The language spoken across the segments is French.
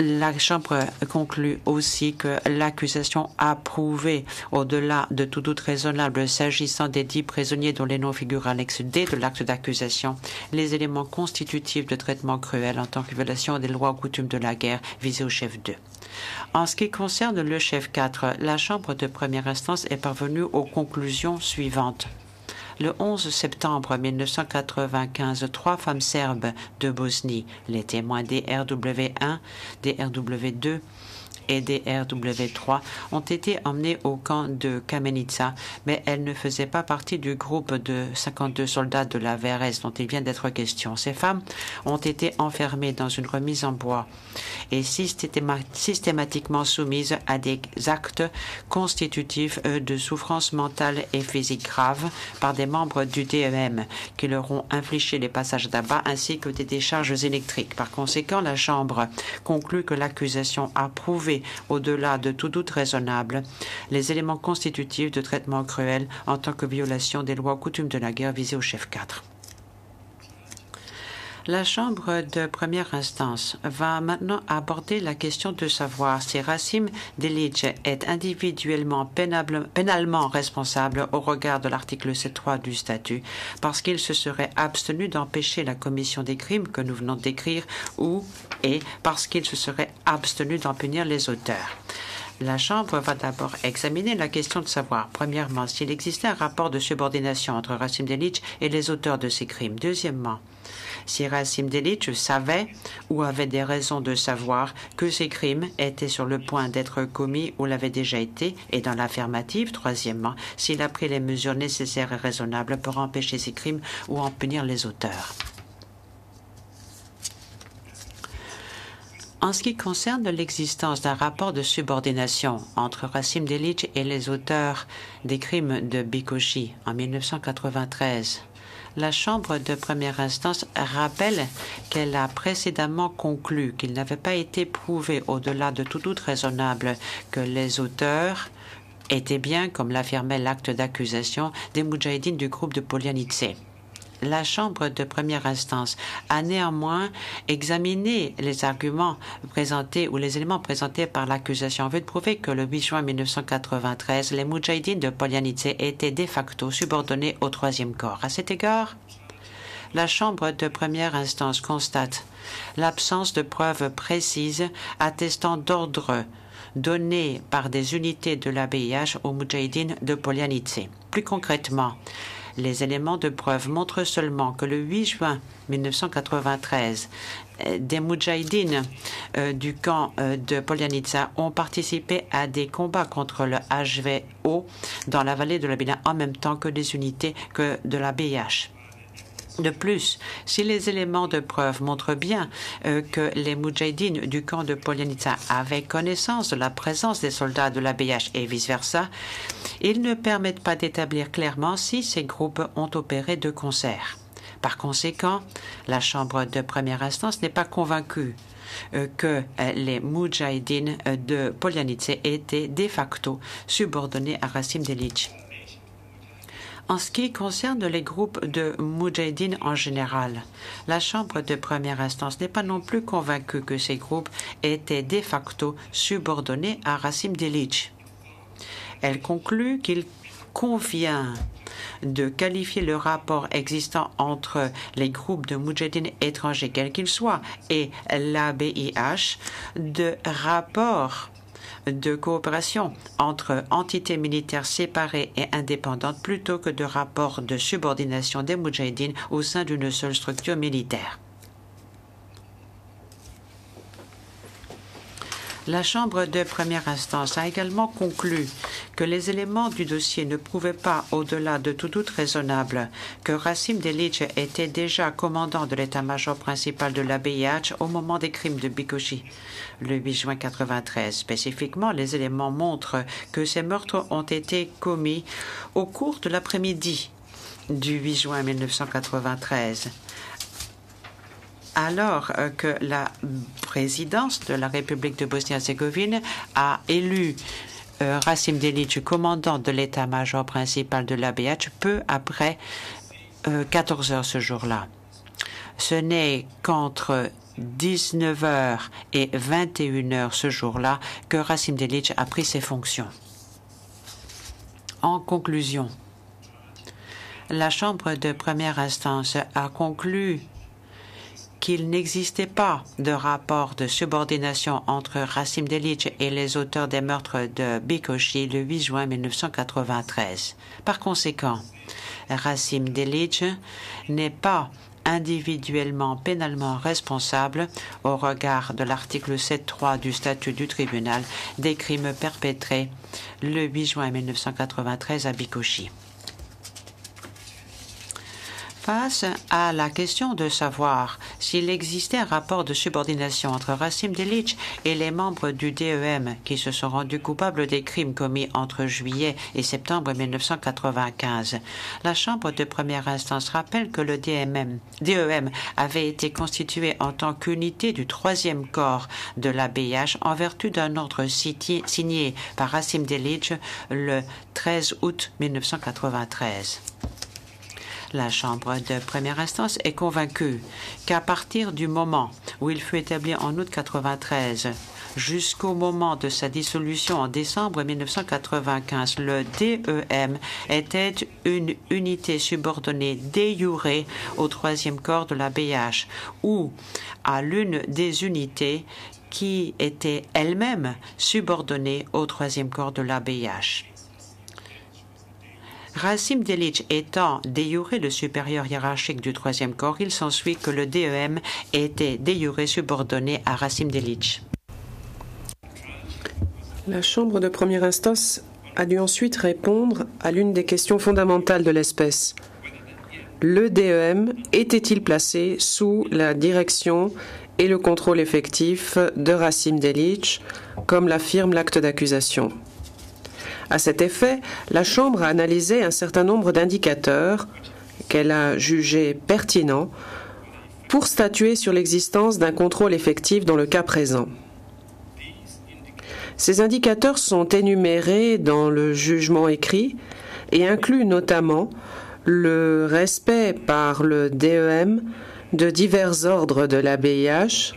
La Chambre conclut aussi que l'accusation a prouvé, au-delà de tout doute raisonnable s'agissant des 10 prisonniers dont les noms figurent à l'annexe D de l'acte d'accusation, les éléments constitutifs de traitement cruel en tant que violation des lois ou coutumes de la guerre visés au chef 2. En ce qui concerne le chef 4, la Chambre de première instance est parvenue aux conclusions suivantes. Le 11 septembre 1995, 3 femmes serbes de Bosnie, les témoins des RW1, des RW2 et des RW3, ont été emmenées au camp de Kamenica, mais elles ne faisaient pas partie du groupe de 52 soldats de la VRS dont il vient d'être question. Ces femmes ont été enfermées dans une remise en bois et systématiquement soumises à des actes constitutifs de souffrance mentale et physique grave par des membres du DEM qui leur ont infligé les passages d'abat ainsi que des décharges électriques. Par conséquent, la Chambre conclut que l'accusation a prouvé, au-delà de tout doute raisonnable, les éléments constitutifs de traitement cruel en tant que violation des lois ou coutumes de la guerre visées au chef 4. La Chambre de première instance va maintenant aborder la question de savoir si Rasim Delic est individuellement pénalement responsable au regard de l'article 7.3 du statut parce qu'il se serait abstenu d'empêcher la commission des crimes que nous venons de décrire et parce qu'il se serait abstenu d'en punir les auteurs. La Chambre va d'abord examiner la question de savoir, premièrement, s'il existait un rapport de subordination entre Rasim Delic et les auteurs de ces crimes. Deuxièmement, si Rasim Delic savait ou avait des raisons de savoir que ces crimes étaient sur le point d'être commis ou l'avaient déjà été, et dans l'affirmative, troisièmement, s'il a pris les mesures nécessaires et raisonnables pour empêcher ces crimes ou en punir les auteurs. En ce qui concerne l'existence d'un rapport de subordination entre Rasim Delic et les auteurs des crimes de Bikochi en 1993, la Chambre de première instance rappelle qu'elle a précédemment conclu qu'il n'avait pas été prouvé au-delà de tout doute raisonnable que les auteurs étaient bien, comme l'affirmait l'acte d'accusation, des moudjahidines du groupe de Polianice. La Chambre de première instance a néanmoins examiné les arguments présentés ou les éléments présentés par l'accusation en vue de prouver que le 8 juin 1993, les moudjahidines de Polianice étaient de facto subordonnés au troisième corps. À cet égard, la Chambre de première instance constate l'absence de preuves précises attestant d'ordre donnés par des unités de l'ABIH aux moudjahidines de Polianice. Plus concrètement, les éléments de preuve montrent seulement que le 8 juin 1993, des moudjahidines du camp de Poljanica ont participé à des combats contre le HVO dans la vallée de la Bina en même temps que des unités de la BIH. De plus, si les éléments de preuve montrent bien que les moudjahidines du camp de Poljanica avaient connaissance de la présence des soldats de la BH et vice-versa, ils ne permettent pas d'établir clairement si ces groupes ont opéré de concert. Par conséquent, la Chambre de première instance n'est pas convaincue que les moudjahidines de Poljanice étaient de facto subordonnés à Rasim Delic. En ce qui concerne les groupes de moudjahidines en général, la Chambre de première instance n'est pas non plus convaincue que ces groupes étaient de facto subordonnés à Rasim Delic. Elle conclut qu'il convient de qualifier le rapport existant entre les groupes de moudjahidines étrangers, quels qu'ils soient, et l'ABIH de rapport de coopération entre entités militaires séparées et indépendantes plutôt que de rapports de subordination des moudjahidines au sein d'une seule structure militaire. La Chambre de première instance a également conclu que les éléments du dossier ne prouvaient pas, au-delà de tout doute raisonnable, que Rasim Delic était déjà commandant de l'état-major principal de l'ABIH au moment des crimes de Bikochi, le 8 juin 1993. Spécifiquement, les éléments montrent que ces meurtres ont été commis au cours de l'après-midi du 8 juin 1993. Alors que la présidence de la République de Bosnie-Herzégovine a élu Rasim Delic commandant de l'état-major principal de l'ABH peu après 14 heures ce jour-là. Ce n'est qu'entre 19 h et 21 h ce jour-là que Rasim Delic a pris ses fonctions. En conclusion, la Chambre de première instance a conclu qu'il n'existait pas de rapport de subordination entre Rasim Delic et les auteurs des meurtres de Bikoshi le 8 juin 1993. Par conséquent, Rasim Delic n'est pas individuellement pénalement responsable au regard de l'article 7.3 du statut du tribunal des crimes perpétrés le 8 juin 1993 à Bikoshi. Face à la question de savoir s'il existait un rapport de subordination entre Rasim Delic et les membres du DEM qui se sont rendus coupables des crimes commis entre juillet et septembre 1995, la Chambre de première instance rappelle que le DEM avait été constitué en tant qu'unité du 3e corps de l'ABIH en vertu d'un ordre signé par Rasim Delic le 13 août 1993. La Chambre de première instance est convaincue qu'à partir du moment où il fut établi en août 1993 jusqu'au moment de sa dissolution en décembre 1995, le DEM était une unité subordonnée de jure au 3e corps de la BIH ou à l'une des unités qui était elle-même subordonnée au 3e corps de la BIH. Rasim Delic étant de jure le supérieur hiérarchique du 3e corps, il s'ensuit que le DEM était de jure subordonné à Rasim Delic. La Chambre de première instance a dû ensuite répondre à l'une des questions fondamentales de l'espèce. Le DEM était-il placé sous la direction et le contrôle effectif de Rasim Delic, comme l'affirme l'acte d'accusation? À cet effet, la Chambre a analysé un certain nombre d'indicateurs qu'elle a jugés pertinents pour statuer sur l'existence d'un contrôle effectif dans le cas présent. Ces indicateurs sont énumérés dans le jugement écrit et incluent notamment le respect par le DEM de divers ordres de l'ABIH,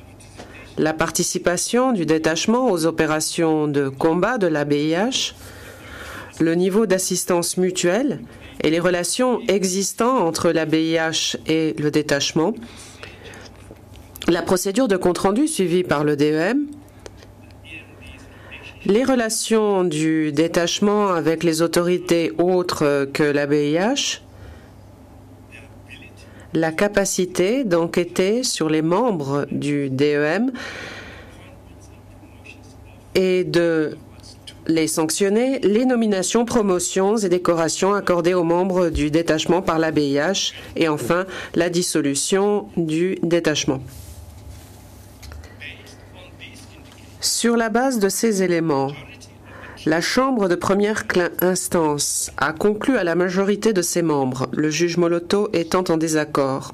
la participation du détachement aux opérations de combat de l'ABIH, le niveau d'assistance mutuelle et les relations existantes entre l'ABIH et le détachement, la procédure de compte-rendu suivie par le DEM, les relations du détachement avec les autorités autres que l'ABIH, la capacité d'enquêter sur les membres du DEM et de les sanctionner, les nominations, promotions et décorations accordées aux membres du détachement par l'ABIH et enfin la dissolution du détachement. Sur la base de ces éléments, la Chambre de première instance a conclu à la majorité de ses membres, le juge Moloto étant en désaccord,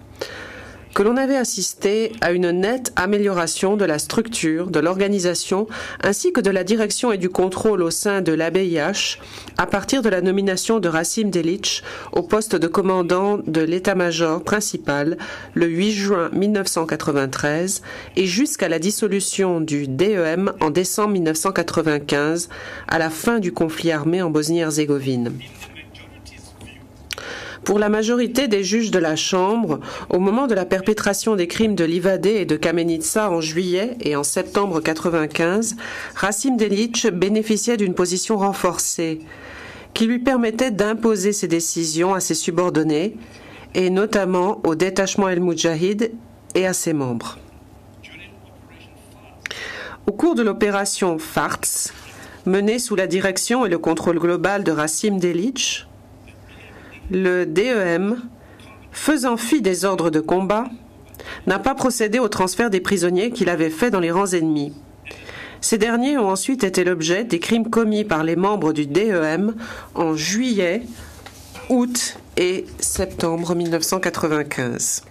que l'on avait assisté à une nette amélioration de la structure, de l'organisation, ainsi que de la direction et du contrôle au sein de l'ABIH à partir de la nomination de Rasim Delic au poste de commandant de l'état-major principal le 8 juin 1993 et jusqu'à la dissolution du DEM en décembre 1995 à la fin du conflit armé en Bosnie-Herzégovine. Pour la majorité des juges de la Chambre, au moment de la perpétration des crimes de Livadé et de Kamenica en juillet et en septembre 1995, Rasim Delic bénéficiait d'une position renforcée qui lui permettait d'imposer ses décisions à ses subordonnés et notamment au détachement El Moudjahid et à ses membres. Au cours de l'opération FARTS, menée sous la direction et le contrôle global de Rasim Delic, le DEM, faisant fi des ordres de combat, n'a pas procédé au transfert des prisonniers qu'il avait fait dans les rangs ennemis. Ces derniers ont ensuite été l'objet des crimes commis par les membres du DEM en juillet, août et septembre 1995.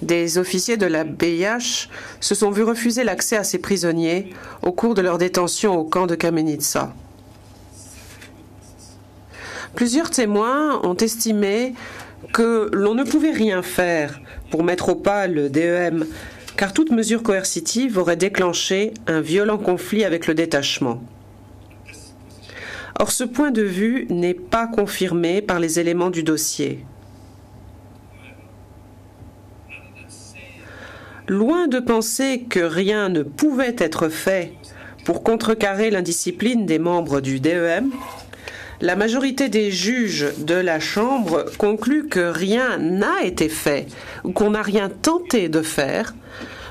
Des officiers de la BIH se sont vus refuser l'accès à ces prisonniers au cours de leur détention au camp de Kamenica. Plusieurs témoins ont estimé que l'on ne pouvait rien faire pour mettre au pas le DEM, car toute mesure coercitive aurait déclenché un violent conflit avec le détachement. Or, ce point de vue n'est pas confirmé par les éléments du dossier. Loin de penser que rien ne pouvait être fait pour contrecarrer l'indiscipline des membres du DEM, la majorité des juges de la Chambre conclut que rien n'a été fait ou qu'on n'a rien tenté de faire,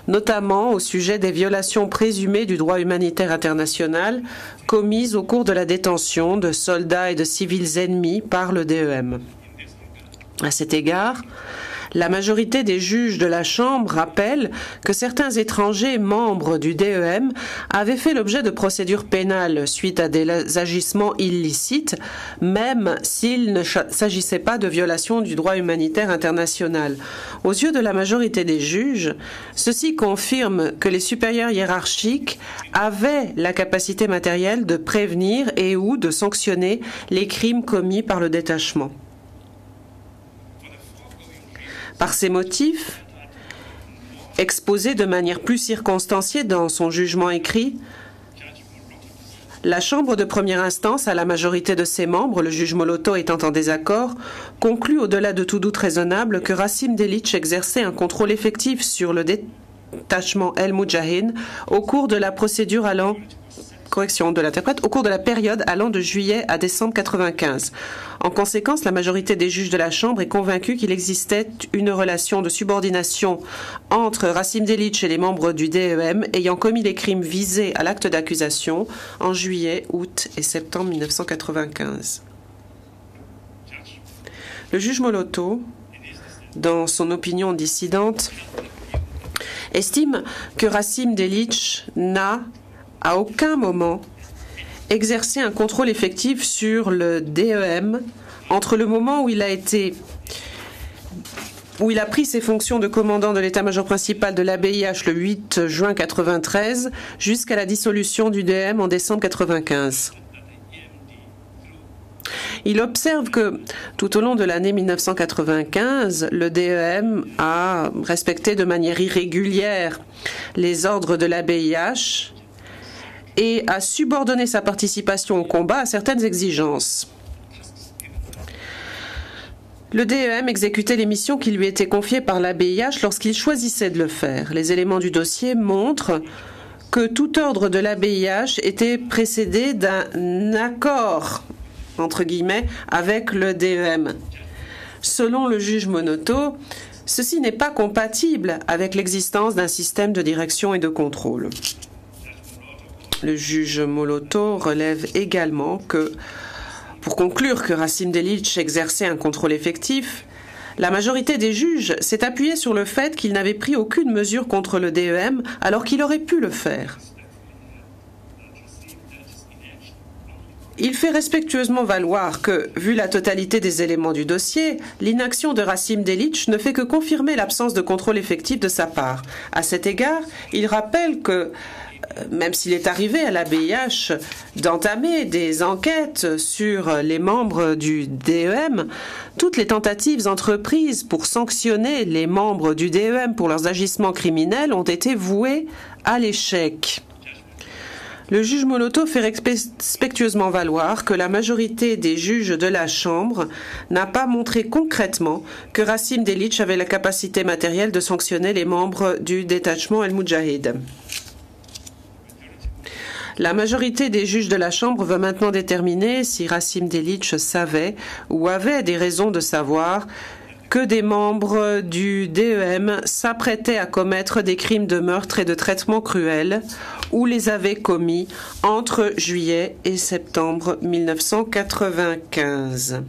notamment au sujet des violations présumées du droit humanitaire international commises au cours de la détention de soldats et de civils ennemis par le DEM. À cet égard, la majorité des juges de la Chambre rappelle que certains étrangers membres du DEM avaient fait l'objet de procédures pénales suite à des agissements illicites, même s'il ne s'agissait pas de violation du droit humanitaire international. Aux yeux de la majorité des juges, ceci confirme que les supérieurs hiérarchiques avaient la capacité matérielle de prévenir et ou de sanctionner les crimes commis par le détachement. Par ces motifs, exposés de manière plus circonstanciée dans son jugement écrit, la Chambre de première instance, à la majorité de ses membres, le juge Moloto étant en désaccord, conclut au-delà de tout doute raisonnable que Rassim Delic exerçait un contrôle effectif sur le détachement El Moudjahid au cours de la procédure allant correction de l'interprète, au cours de la période allant de juillet à décembre 1995. En conséquence, la majorité des juges de la Chambre est convaincue qu'il existait une relation de subordination entre Rassim Delic et les membres du DEM ayant commis les crimes visés à l'acte d'accusation en juillet, août et septembre 1995. Le juge Moloto, dans son opinion dissidente, estime que Rassim Delic n'a à aucun moment exercer un contrôle effectif sur le DEM entre le moment où il a pris ses fonctions de commandant de l'état-major principal de l'ABIH le 8 juin 1993 jusqu'à la dissolution du DEM en décembre 1995. Il observe que tout au long de l'année 1995, le DEM a respecté de manière irrégulière les ordres de l'ABIH et a subordonné sa participation au combat à certaines exigences. Le DEM exécutait les missions qui lui étaient confiées par l'ABIH lorsqu'il choisissait de le faire. Les éléments du dossier montrent que tout ordre de l'ABIH était précédé d'un accord, entre guillemets, avec le DEM. Selon le juge Moloto, ceci n'est pas compatible avec l'existence d'un système de direction et de contrôle. Le juge Moloto relève également que, pour conclure que Rassim Delic exerçait un contrôle effectif, la majorité des juges s'est appuyée sur le fait qu'il n'avait pris aucune mesure contre le DEM alors qu'il aurait pu le faire. Il fait respectueusement valoir que, vu la totalité des éléments du dossier, l'inaction de Rassim Delic ne fait que confirmer l'absence de contrôle effectif de sa part. À cet égard, il rappelle que même s'il est arrivé à l'ABIH d'entamer des enquêtes sur les membres du DEM, toutes les tentatives entreprises pour sanctionner les membres du DEM pour leurs agissements criminels ont été vouées à l'échec. Le juge Moloto fait respectueusement valoir que la majorité des juges de la Chambre n'a pas montré concrètement que Rassim Delic avait la capacité matérielle de sanctionner les membres du détachement El Moudjahid. La majorité des juges de la Chambre veut maintenant déterminer si Rassim Delic savait ou avait des raisons de savoir que des membres du DEM s'apprêtaient à commettre des crimes de meurtre et de traitement cruel ou les avaient commis entre juillet et septembre 1995.